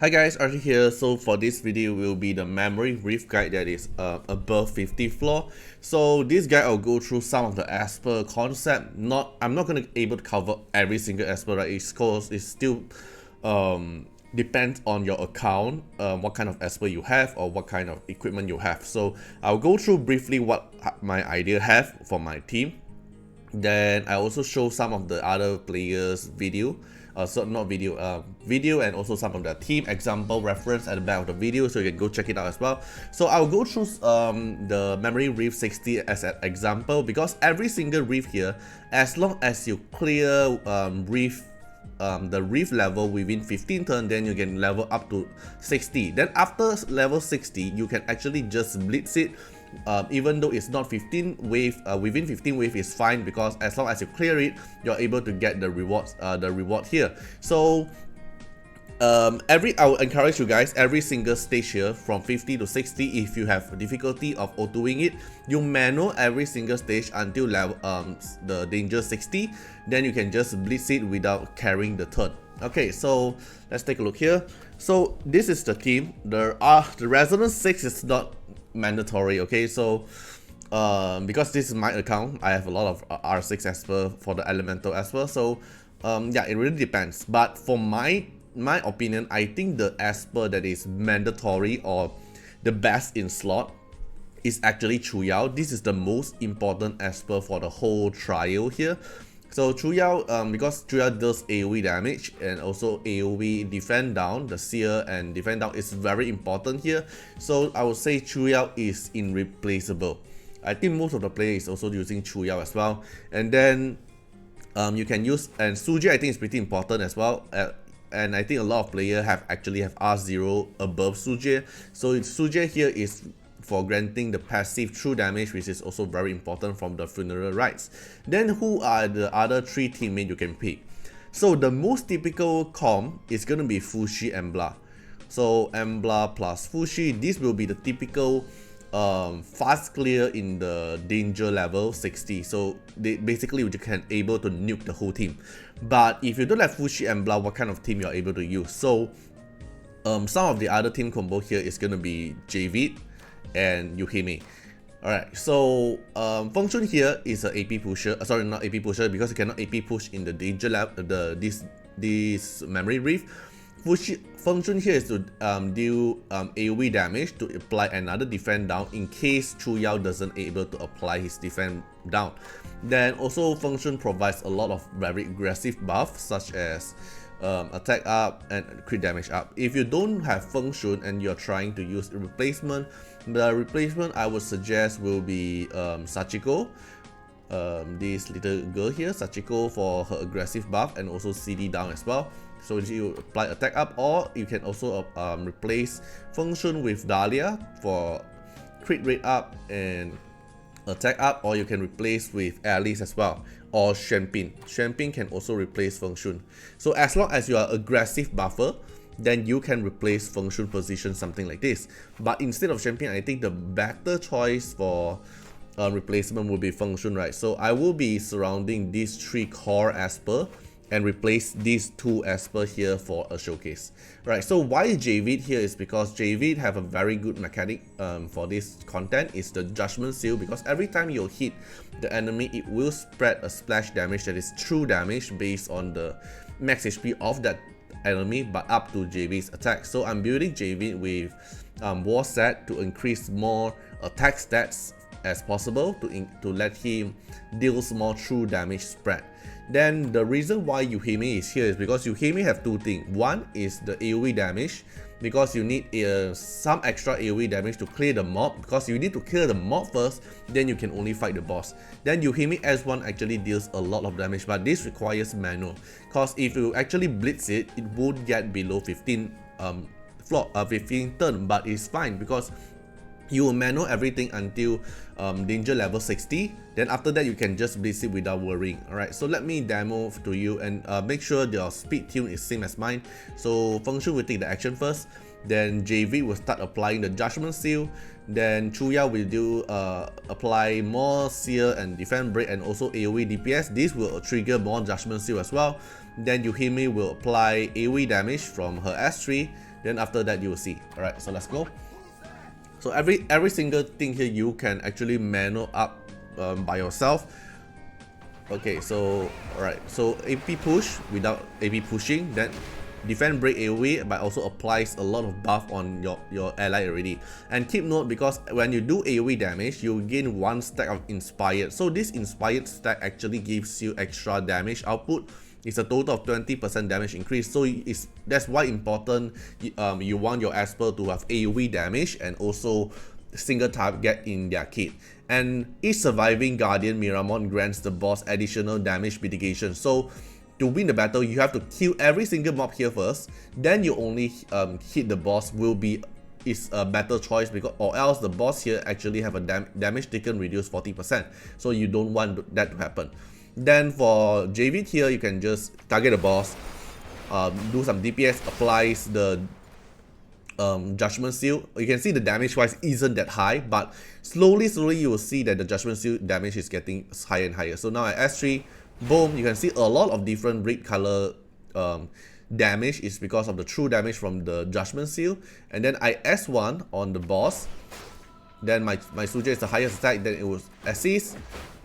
Hi guys, Artiar here. So for this video will be the memory reef guide that is above 50 floor. So this guide I'll go through some of the Esper concept. I'm not gonna able to cover every single Esper, right? It's cause it still depends on your account, what kind of Esper you have or what kind of equipment you have. So I'll go through briefly what my idea have for my team. Then I also show some of the other players video, video and also some of the team example reference at the back of the video, so you can go check it out as well. So I'll go through the memory reef 60 as an example, because every single reef here, as long as you clear the reef level within 15 turns, then you can level up to 60. Then after level 60, you can actually just blitz it. Even though it's not 15 wave, within 15 wave is fine, because as long as you clear it, you're able to get the rewards, the reward here. So I will encourage you guys, every single stage here from 50 to 60, if you have difficulty of autoing it, you manual every single stage until level the danger 60, then you can just blitz it without carrying the turn. Okay, so let's take a look here. So this is the team. The resonance 6 is not mandatory, okay? So because this is my account, I have a lot of R6 Esper for the elemental Esper. So yeah, it really depends. But for my opinion, I think the Esper that is mandatory or the best in slot is actually Chuyao. This is the most important Esper for the whole trial here. So Chuyao, because Chuyao does AoE damage and also AoE defend down, the seer and defend down is very important here. So I would say Chuyao is irreplaceable. I think most of the players is also using Chuyao as well. And then you can use, and Suji I think is pretty important as well. And I think a lot of players actually have R0 above Suji. So Suji here is for granting the passive true damage, which is also very important from the funeral rites. Then who are the other three teammates you can pick? So the most typical comp is gonna be Fushi Embla. So Embla plus Fushi, this will be the typical fast clear in the danger level 60. So basically you can able to nuke the whole team. But if you don't have Fushi Embla, what kind of team you're able to use? So some of the other team combo here is gonna be JV and Yuhime. Alright, so Feng Shun here is an AP pusher. Sorry, not AP pusher, because you cannot AP push in the danger lab, this memory reef. Feng Shun here is to deal AoE damage to apply another defend down in case Chuyao doesn't able to apply his defend down. Then also Feng Shun provides a lot of very aggressive buffs, such as attack up and crit damage up. If you don't have Feng Shun and you're trying to use a replacement, the replacement I would suggest will be Sachiko. This little girl here, Sachiko, for her aggressive buff and also CD down as well. So you apply attack up, or you can also replace Feng Shun with Dahlia for crit rate up and attack up, or you can replace with Alice as well, or Shenpin. Shenpin can also replace Feng Shun. So as long as you are aggressive buffer, then you can replace Feng Shun position, something like this. But instead of Shenpin, I think the better choice for replacement will be Feng Shun, right? So I will be surrounding these three core Esper and replace these two Esper here for a showcase. Right, so why JV here is because JV have a very good mechanic for this content, is the Judgment Seal, because every time you hit the enemy, it will spread a splash damage that is true damage based on the max HP of that enemy, but up to JV's attack. So I'm building JV with War Set to increase more attack stats as possible to let him deals more true damage spread. Then the reason why Yuhime is here is because Yuhime have two things. One is the AoE damage, because you need some extra AoE damage to clear the mob, because you need to clear the mob first, then you can only fight the boss. Then Yuhime S1 actually deals a lot of damage, but this requires manual, because if you actually blitz it, it would get below 15 15 turn, but it's fine because You will manual everything until danger level 60. Then after that, you can just blitz it without worrying. Alright, so let me demo to you, and make sure your speed tune is same as mine. So Function will take the action first. Then JV will start applying the Judgment Seal. Then Chuya will do apply more Seer and Defend Break and also AoE DPS. This will trigger more Judgment Seal as well. Then Yuhime will apply AoE damage from her S3. Then after that, you will see. Alright, so let's go. So every single thing here you can actually manual up by yourself. Okay, so alright, so AP push without AP pushing, then defend break AoE, but also applies a lot of buff on your ally already. And keep note, because when you do AoE damage, you gain 1 stack of inspired. So this inspired stack actually gives you extra damage output. It's a total of 20% damage increase, so that's why important you want your Esper to have AoE damage and also single target in their kit. And each surviving Guardian Miramon grants the boss additional damage mitigation. So to win the battle, you have to kill every single mob here first, then you only hit the boss is a better choice, because or else the boss here actually have a damage taken reduced 40%. So you don't want that to happen. Then for JV here, you can just target the boss, do some DPS, applies the Judgment Seal. You can see the damage wise isn't that high, but slowly you will see that the Judgment Seal damage is getting higher and higher. So now at S3, boom, you can see a lot of different red color damage is because of the true damage from the Judgment Seal. And then I S1 on the boss, then my Suja is the highest attack, then it will assist,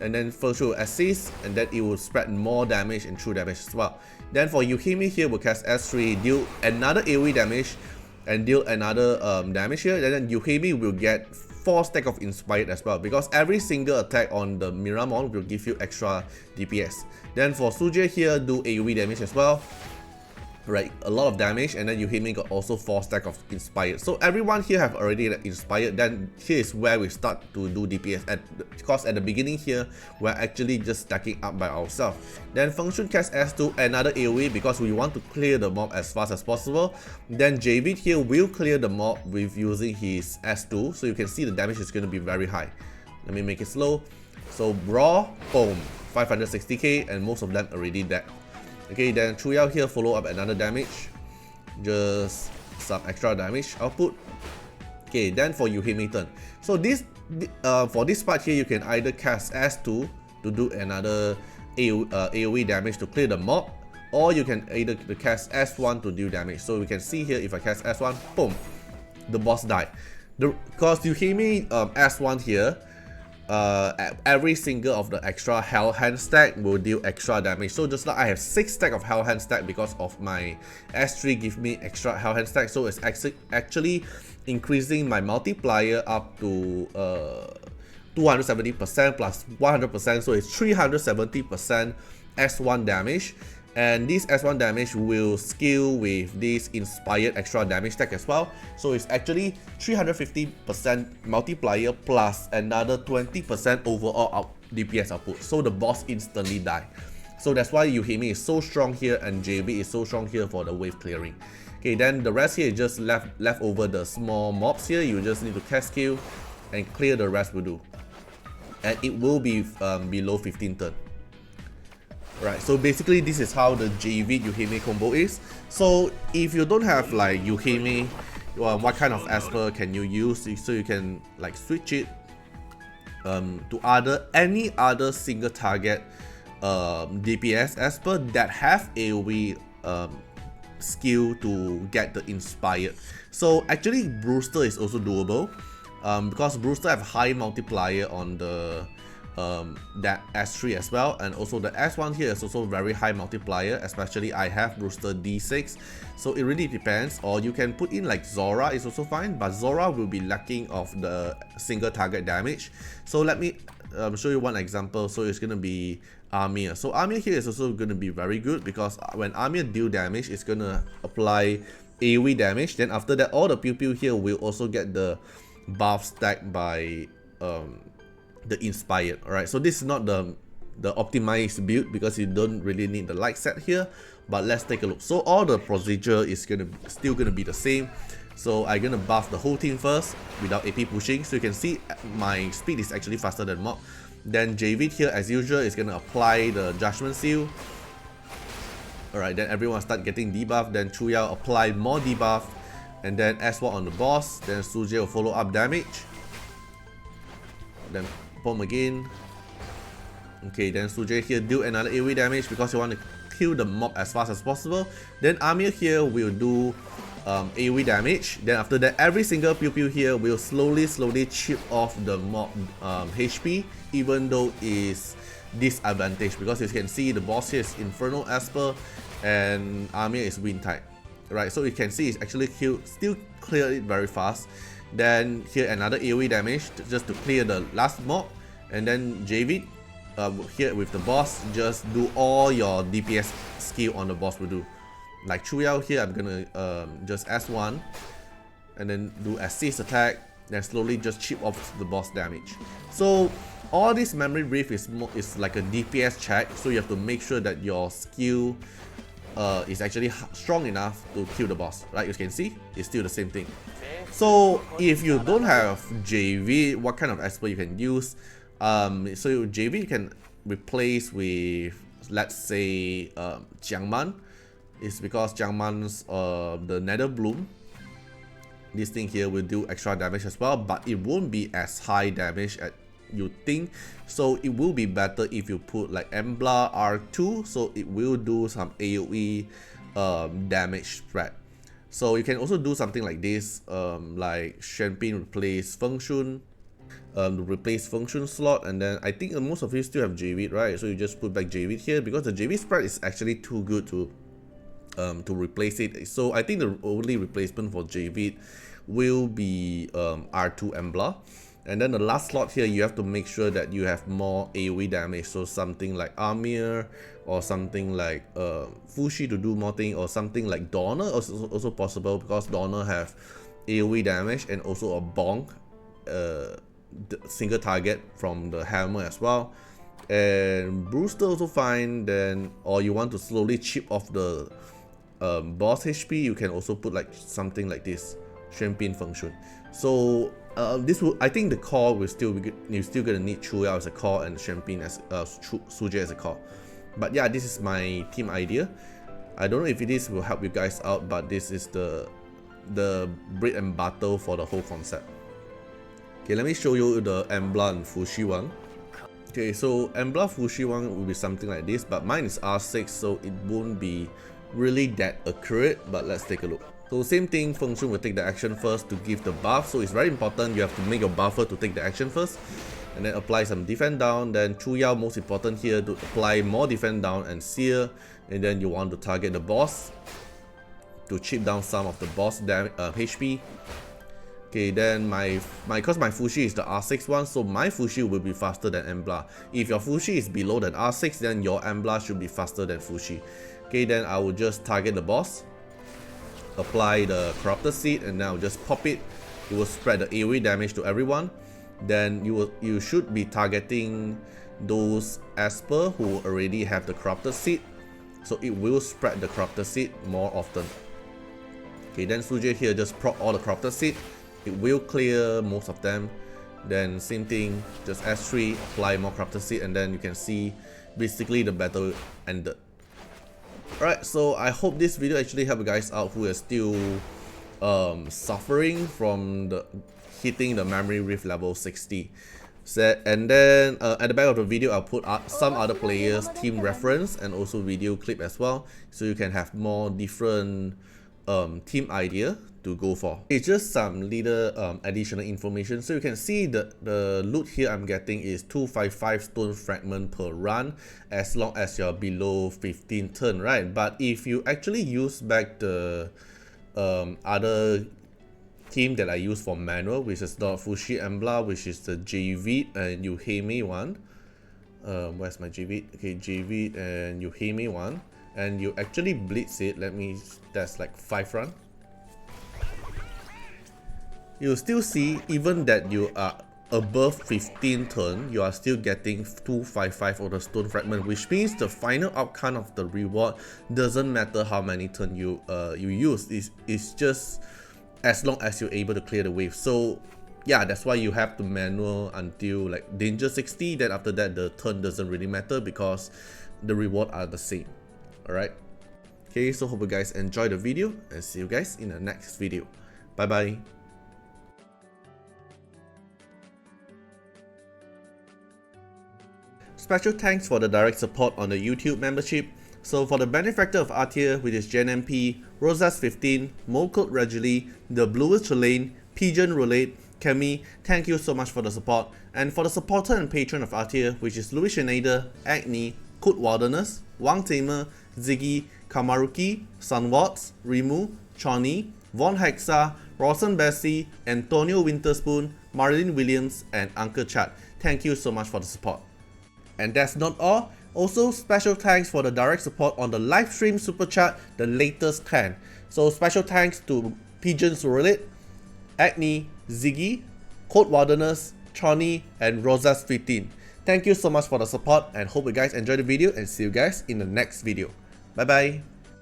and then first will assist, and then it will spread more damage and true damage as well. Then for Yuhime here, will cast S3, deal another AoE damage, and deal another damage here, and then Yuhime will get 4 stack of inspired as well, because every single attack on the Miramon will give you extra DPS. Then for Suja here, do AoE damage as well. Right, a lot of damage, and then Yuhime got also 4 stack of inspired. So everyone here have already inspired. Then here is where we start to do DPS, because at the beginning here we're actually just stacking up by ourselves. Then Function cast S2, another AoE, because we want to clear the mob as fast as possible. Then JV here will clear the mob with using his S2, so you can see the damage is going to be very high. Let me make it slow. So Brawl, boom, 560k, and most of them already dead. Okay, then Chuyao here follow up another damage, just some extra damage output. Okay, then for Yuhime turn. So this for this part here, you can either cast S2 to do another AoE damage to clear the mob, or you can either cast S1 to do damage. So we can see here, if I cast S1, boom, the boss died. Because Yuhime S1 here, every single of the extra Hell Hand stack will deal extra damage. So just like I have 6 stack of Hell Hand stack because of my S3 give me extra Hell Hand stack, so it's actually increasing my multiplier up to 270% plus 100%, so it's 370% S1 damage. And this S1 damage will scale with this inspired extra damage stack as well. So it's actually 350% multiplier plus another 20% overall DPS output. So the boss instantly die. So that's why Yuhime is so strong here and JB is so strong here for the wave clearing. Okay, then the rest here is just left over the small mobs here. You just need to cast kill and clear, the rest will do. And it will be below 15 turn. Right, so basically this is how the JV Yuhime combo is. So if you don't have like Yuhime, what kind of Esper can you use? So you can like switch it to any other single target DPS Esper that have AoE skill to get the inspired. So actually Brewster is also doable, because Brewster have high multiplier on the that S3 as well, and also the S1 here is also very high multiplier, especially I have Brewster D6, so it really depends. Or you can put in like Zora is also fine, but Zora will be lacking of the single target damage. So let me show you one example. So it's gonna be Artiar. So Artiar here is also gonna be very good, because when Artiar deal damage, it's gonna apply AoE damage. Then after that, all the pew pew here will also get the buff stacked by the inspired. Alright, so this is not the the optimized build because you don't really need the light set here. But let's take a look. So all the procedure is still gonna be the same. So I'm gonna buff the whole team first without AP pushing. So you can see my speed is actually faster than Mob. Then JV here as usual is gonna apply the Judgment Seal. Alright, then everyone start getting debuff. Then Chuyao apply more debuff. And then S1 on the boss. Then Suje will follow up damage. Then Pom again. Okay, then Suje here do another AoE damage because you want to kill the mob as fast as possible. Then Artiar here will do AoE damage. Then after that, every single pew pew here will slowly chip off the mob HP, even though it's disadvantaged because you can see the boss here is Infernal Esper and Artiar is Wind type. Right, so you can see it's actually still clear it very fast. Then here another AoE damage just to clear the last mob. And then JV here with the boss, just do all your DPS skill on the boss will do. Like Chuyao here, I'm gonna just S1 and then do assist attack, then slowly just chip off the boss damage. So all this memory rift is like a DPS check, so you have to make sure that your skill is actually strong enough to kill the boss. Right, you can see it's still the same thing. So if you don't have JV, what kind of Esper you can use? So JV you can replace with, let's say, Jiangman. It's because Jiangman's the Nether Bloom. This thing here will do extra damage as well, but it won't be as high damage as you think. So it will be better if you put like Embla R2, so it will do some AoE damage spread. So you can also do something like this, like Shenpin replace Feng Shun, replace function slot, and then I think most of you still have JV, right? So you just put back JV here because the JV spread is actually too good to replace it. So I think the only replacement for JV will be R2 Embla. And then the last slot here, you have to make sure that you have more AoE damage. So something like Artiar or something like Fushi to do more thing, or something like Donner also possible because Donner have AoE damage and also a bonk single target from the hammer as well. And Brewster also fine. Then, or you want to slowly chip off the boss HP, you can also put like something like this, Shenpin function. So this will, I think the core will still be, you're still gonna need Chuyao as a core and Shenpin as Suje as a core. But yeah, this is my team idea. I don't know if this will help you guys out, but this is the bread and butter for the whole concept. Okay, let me show you the Embla and Fushi one. Okay, so Embla Fushi one will be something like this, but mine is R6, so it won't be really that accurate, but let's take a look. So same thing, Feng Shun will take the action first to give the buff, so it's very important you have to make your buffer to take the action first, and then apply some defense down. Then Chuyao, most important here, to apply more defense down and sear, and then you want to target the boss to chip down some of the boss HP. Okay, then because my Fushi is the R6 one, so my Fushi will be faster than Embla. If your Fushi is below than R6, then your Embla should be faster than Fushi. Okay, then I will just target the boss, apply the Corrupted Seed, and then I'll just pop it. It will spread the AoE damage to everyone. Then you should be targeting those Esper who already have the Corrupted Seed, so it will spread the Corrupted Seed more often. Okay, then Suje here just proc all the Corrupted Seed. It will clear most of them. Then same thing, just S3, apply more Corrupted Seed, and then you can see basically the battle ended. Alright, so I hope this video actually helped you guys out who are still suffering from hitting the memory rift level 60. And then at the back of the video, I'll put some other players' team reference and also video clip as well, so you can have more different team idea to go for. It's just some little additional information. So you can see the loot here I'm getting is 255 stone fragment per run as long as you're below 15 turn, right? But if you actually use back the other team that I use for manual, which is the Fushi Embla, which is the JV and Yuheme one. Where's my JV? Okay, JV and Yuheme one. And you actually blitz it. That's like 5 run. You'll still see, even that you are above 15 turn, you are still getting 255 of the stone fragment, which means the final outcome of the reward doesn't matter how many turn you use. It's just as long as you're able to clear the wave. So yeah, that's why you have to manual until like danger 60. Then after that, the turn doesn't really matter because the reward are the same. Alright. Okay, so hope you guys enjoy the video and see you guys in the next video. Bye bye. Special thanks for the direct support on the YouTube membership. So for the benefactor of Artiar, which is Gen MP, Rosas15, Molcode Regally, The Bluest Lane, Pigeon Roulette, Kemi, thank you so much for the support. And for the supporter and patron of Artiar, which is Louis Schneider, Agni, Kut Wilderness, Wang Tamer, Ziggy, Kamaruki, Sunwatts, Rimu, Chani, Von Hexa, Rawson Bessie, Antonio Winterspoon, Marilyn Williams, and Uncle Chad. Thank you so much for the support. And that's not all. Also, special thanks for the direct support on the live stream super chat, the latest 10. So special thanks to Pigeons Roulette, Agni, Ziggy, Code Wilderness, Chani, and Rosas15. Thank you so much for the support and hope you guys enjoyed the video and see you guys in the next video. Bye bye.